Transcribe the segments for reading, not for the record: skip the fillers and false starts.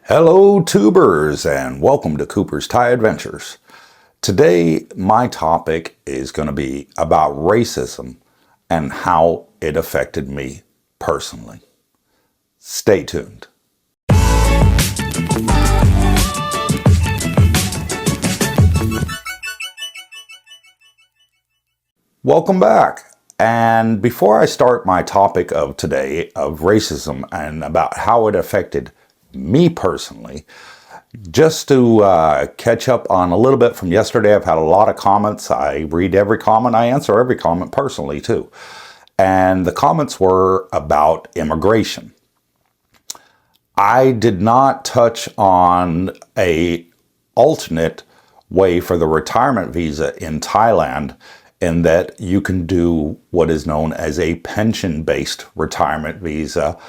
Hello tubers and welcome to Cooper's Tie Adventures. Today my topic is going to be about racism and how it affected me personally. Stay tuned. Welcome back. And before I start my topic of today of racism and about how it affected me personally, just to catch up on a little bit from yesterday, I've had a lot of comments. I read every comment. I answer every comment personally too. And the comments were about immigration. I did not touch on a alternate way for the retirement visa in Thailand, in that you can do what is known as a pension-based retirement visa,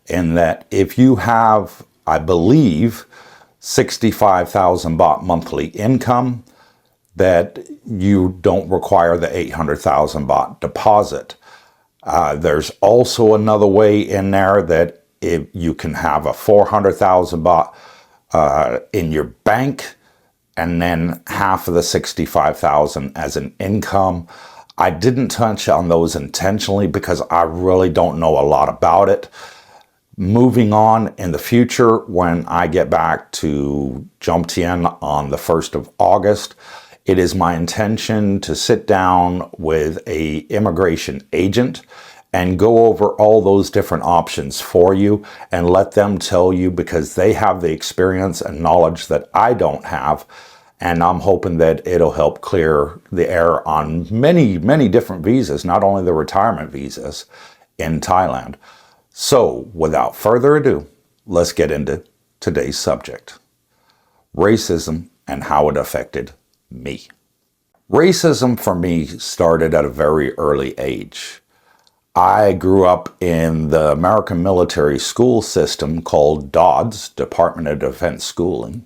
in that if you have, I believe, 65,000 baht monthly income, that you don't require the 800,000 baht deposit. There's also another way in there that if you can have a 400,000 baht in your bank, and then half of the 65,000 as an income. I didn't touch on those intentionally because I really don't know a lot about it. Moving on in the future, when I get back to Jomtien on the 1st of August, it is my intention to sit down with an immigration agent and go over all those different options for you and let them tell you, because they have the experience and knowledge that I don't have. And I'm hoping that it'll help clear the air on many, many different visas, not only the retirement visas in Thailand. So without further ado, let's get into today's subject: racism and how it affected me. Racism for me started at a very early age. I grew up in the American military school system called DODS, Department of Defense Schooling.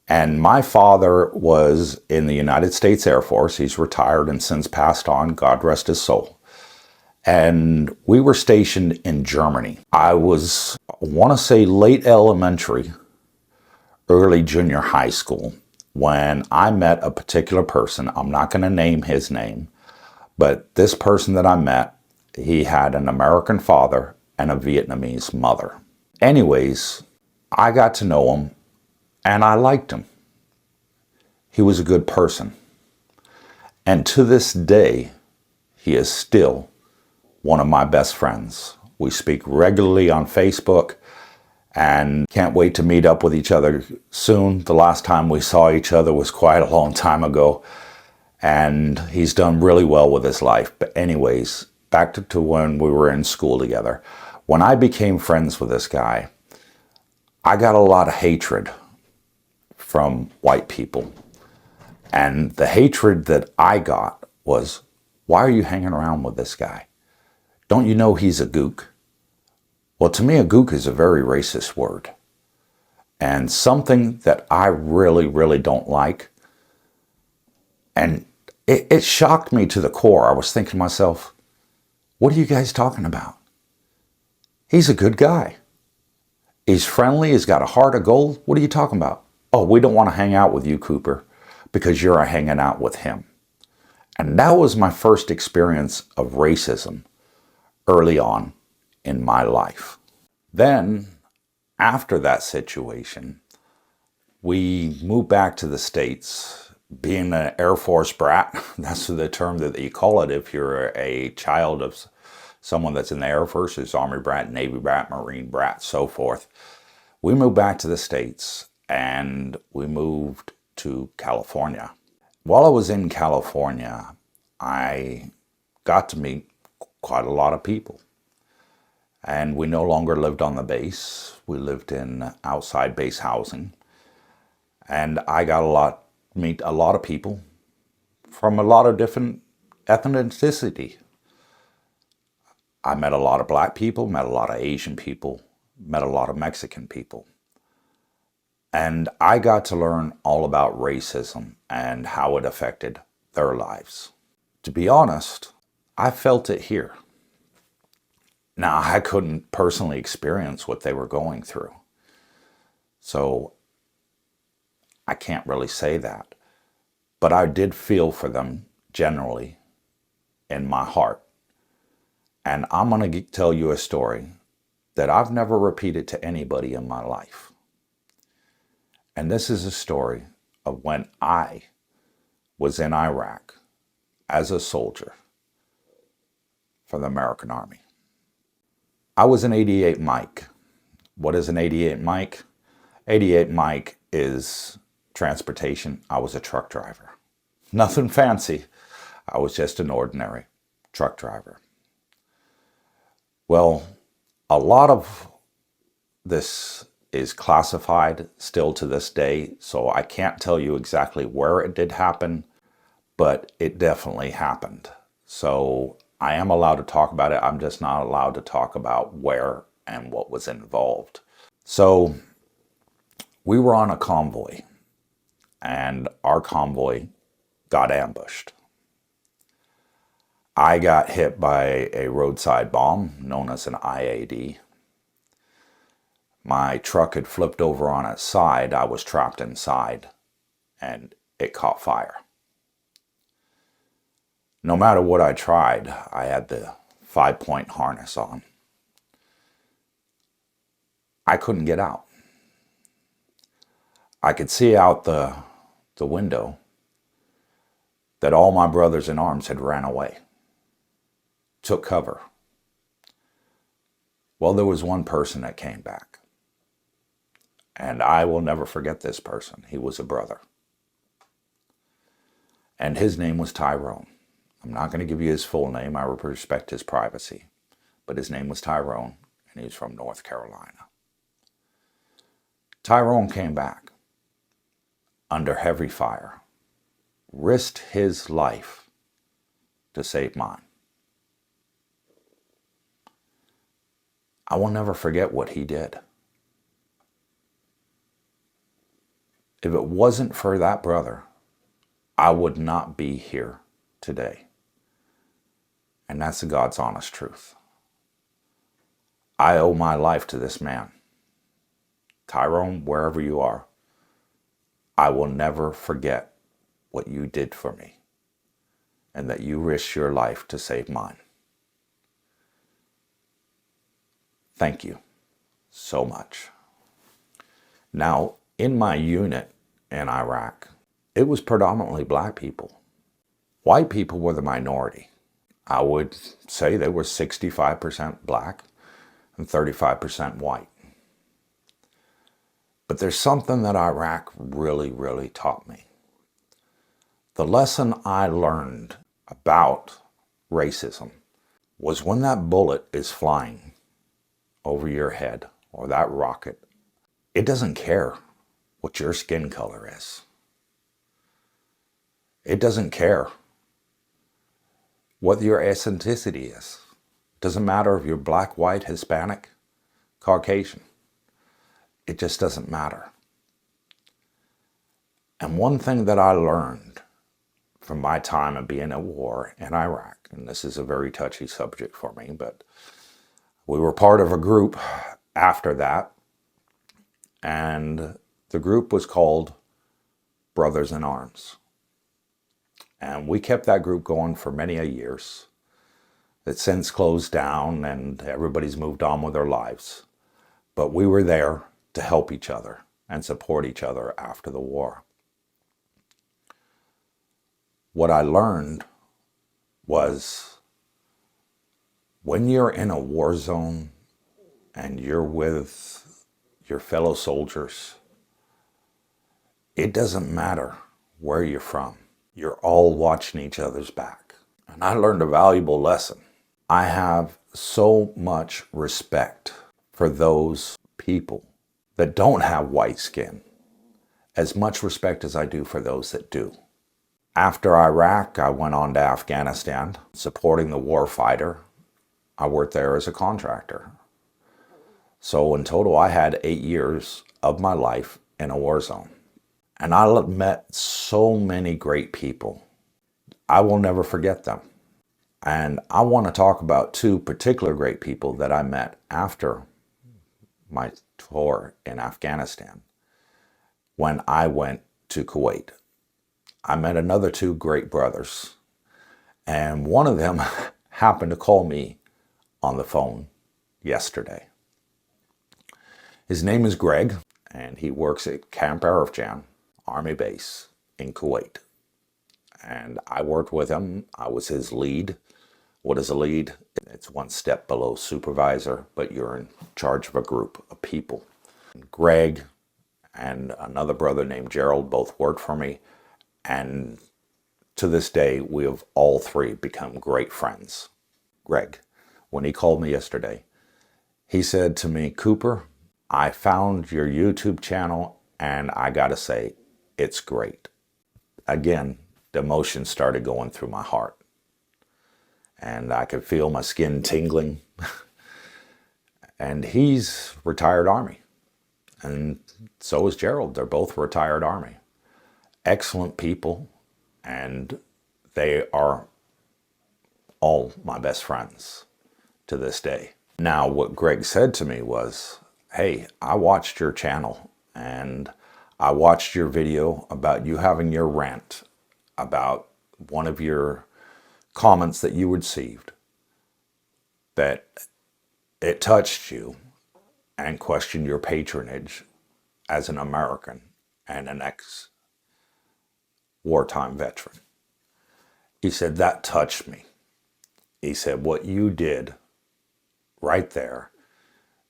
And my father was in the United States Air Force. He's retired and since passed on, God rest his soul. And we were stationed in Germany. I was, I want to say, late elementary, early junior high school, when I met a particular person. I'm not going to name his name, but this person that I met, he had an American father and a Vietnamese mother. Anyways, I got to know him and I liked him. He was a good person. And to this day, he is still one of my best friends. We speak regularly on Facebook and can't wait to meet up with each other soon. The last time we saw each other was quite a long time ago, and he's done really well with his life. But anyways, back to when we were in school together. When I became friends with this guy, I got a lot of hatred from white people. And the hatred that I got was, why are you hanging around with this guy? Don't you know he's a gook? Well, to me, a gook is a very racist word. And something that I really, really don't like. And it shocked me to the core. I was thinking to myself, what are you guys talking about? He's a good guy. He's friendly. He's got a heart of gold. What are you talking about? Oh, we don't want to hang out with you, Cooper, because you're hanging out with him. And that was my first experience of racism early on in my life. Then, after that situation, we moved back to the States. Being an Air Force brat, that's the term that you call it if you're a child of someone that's in the Air Force. There's Army brat, Navy brat, Marine brat, so forth. We moved back to the States and we moved to California. While I was in California, I got to meet quite a lot of people. And we no longer lived on the base. We lived in outside base housing. And I got meet a lot of people from a lot of different ethnicity. I met a lot of black people, met a lot of Asian people, met a lot of Mexican people. And I got to learn all about racism and how it affected their lives. To be honest, I felt it here. Now, I couldn't personally experience what they were going through. So I can't really say that. But I did feel for them generally in my heart. And I'm going to tell you a story that I've never repeated to anybody in my life. And this is a story of when I was in Iraq as a soldier for the American Army. I was an 88 Mike. What is an 88 Mike? 88 Mike is transportation. I was a truck driver. Nothing fancy. I was just an ordinary truck driver. Well, a lot of this is classified still to this day, so I can't tell you exactly where it did happen, but it definitely happened. So I am allowed to talk about it. I'm just not allowed to talk about where and what was involved. So we were on a convoy, and our convoy got ambushed. I got hit by a roadside bomb known as an IAD. My truck had flipped over on its side. I was trapped inside, and it caught fire. No matter what I tried, I had the 5-point harness on. I couldn't get out. I could see out the window that all my brothers in arms had ran away, took cover. Well, there was one person that came back. And I will never forget this person. He was a brother. And his name was Tyrone. I'm not going to give you his full name. I respect his privacy. But his name was Tyrone, and he was from North Carolina. Tyrone came back under heavy fire, risked his life to save mine. I will never forget what he did. If it wasn't for that brother, I would not be here today. And that's the God's honest truth. I owe my life to this man. Tyrone, wherever you are, I will never forget what you did for me and that you risked your life to save mine. Thank you so much. Now, in my unit in Iraq, it was predominantly black people. White people were the minority. I would say they were 65% black and 35% white. But there's something that Iraq really, really taught me. The lesson I learned about racism was when that bullet is flying over your head or that rocket, it doesn't care what your skin color is. It doesn't care what your ethnicity is. It doesn't matter if you're black, white, Hispanic, Caucasian. It just doesn't matter. And one thing that I learned from my time of being at war in Iraq, and this is a very touchy subject for me, but we were part of a group after that, and the group was called Brothers in Arms. And we kept that group going for many a years. It's since closed down and everybody's moved on with their lives. But we were there to help each other and support each other after the war. What I learned was when you're in a war zone and you're with your fellow soldiers, it doesn't matter where you're from. You're all watching each other's back. And I learned a valuable lesson. I have so much respect for those people that don't have white skin, as much respect as I do for those that do. After Iraq, I went on to Afghanistan, supporting the war fighter. I worked there as a contractor. So in total, I had 8 years of my life in a war zone. And I met so many great people. I will never forget them. And I want to talk about 2 particular great people that I met after my tour in Afghanistan. when I went to Kuwait. I met another two great brothers, and one of them happened to call me on the phone yesterday. His name is Greg, and he works at Camp Arifjan Army Base in Kuwait. And I worked with him. I was his lead. What is a lead? It's one step below supervisor, but you're in charge of a group of people. Greg and another brother named Gerald both worked for me, and to this day, we have all three become great friends. Greg, when he called me yesterday, he said to me, "Cooper, I found your YouTube channel, and I gotta say, it's great." Again, the emotion started going through my heart, and I could feel my skin tingling. And he's retired Army, and so is Gerald. They're both retired Army. Excellent people, and they are all my best friends to this day. Now, what Greg said to me was, "Hey, I watched your channel, and I watched your video about you having your rant about one of your comments that you received, that it touched you and questioned your patronage as an American and an ex-wartime veteran." He said, "That touched me." He said, "What you did right there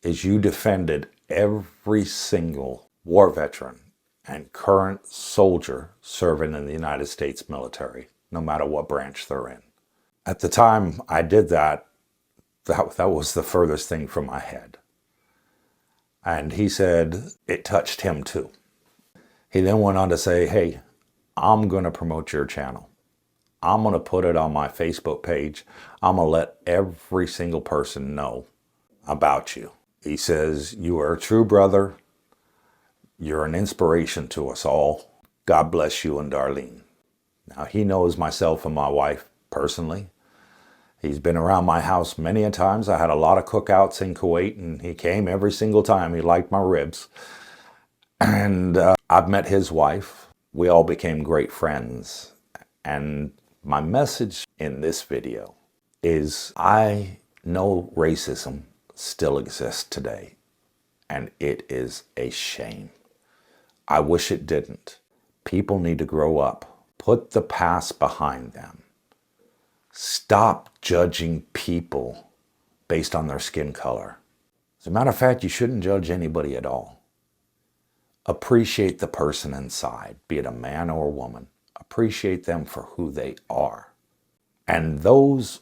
is you defended every single war veteran and current soldier serving in the United States military, no matter what branch they're in." At the time I did that was the furthest thing from my head. And he said it touched him too. He then went on to say, "Hey, I'm going to promote your channel. I'm going to put it on my Facebook page. I'm going to let every single person know about you." He says, "You are a true brother. You're an inspiration to us all. God bless you and Darlene." Now, he knows myself and my wife personally. He's been around my house many a times. I had a lot of cookouts in Kuwait, and he came every single time. He liked my ribs. And I've met his wife. We all became great friends. And my message in this video is, I know racism still exists today, and it is a shame. I wish it didn't. People need to grow up. Put the past behind them. Stop judging people based on their skin color. As a matter of fact, you shouldn't judge anybody at all. Appreciate the person inside, be it a man or a woman. Appreciate them for who they are. And those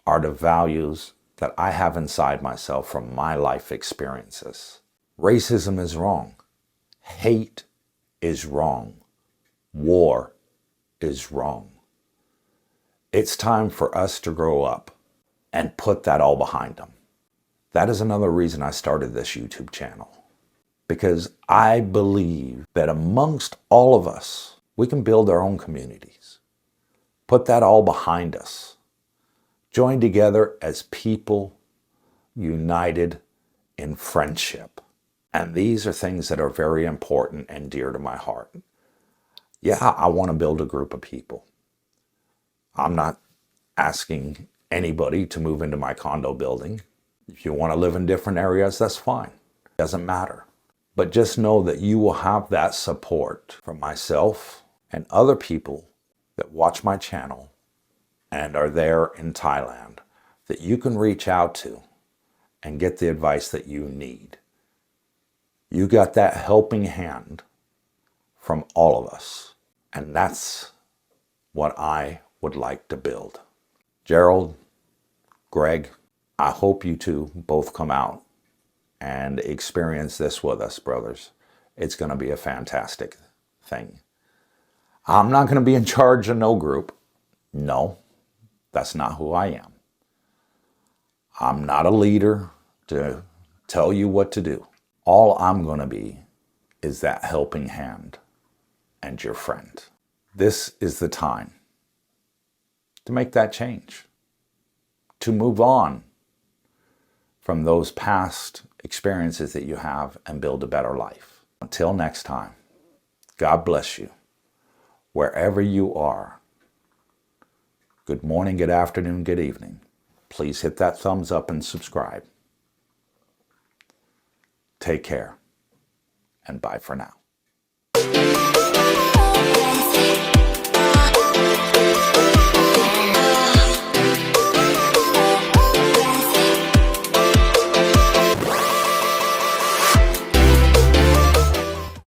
are the values that I have inside myself from my life experiences. Racism is wrong. Hate is wrong. War is wrong. It's time for us to grow up and put that all behind them. That is another reason I started this YouTube channel, because I believe that amongst all of us, we can build our own communities. Put that all behind us. Join together as people united in friendship. And these are things that are very important and dear to my heart. Yeah, I want to build a group of people. I'm not asking anybody to move into my condo building. If you want to live in different areas, that's fine. It doesn't matter. But just know that you will have that support from myself and other people that watch my channel and are there in Thailand, that you can reach out to and get the advice that you need. You got that helping hand from all of us. And that's what I would like to build. Gerald, Greg, I hope you two both come out and experience this with us, brothers. It's going to be a fantastic thing. I'm not going to be in charge of no group. No, that's not who I am. I'm not a leader to tell you what to do. All I'm going to be is that helping hand and your friend. This is the time to make that change, to move on from those past experiences that you have and build a better life. Until next time, God bless you. Wherever you are, good morning, good afternoon, good evening. Please hit that thumbs up and subscribe. Take care, and bye for now.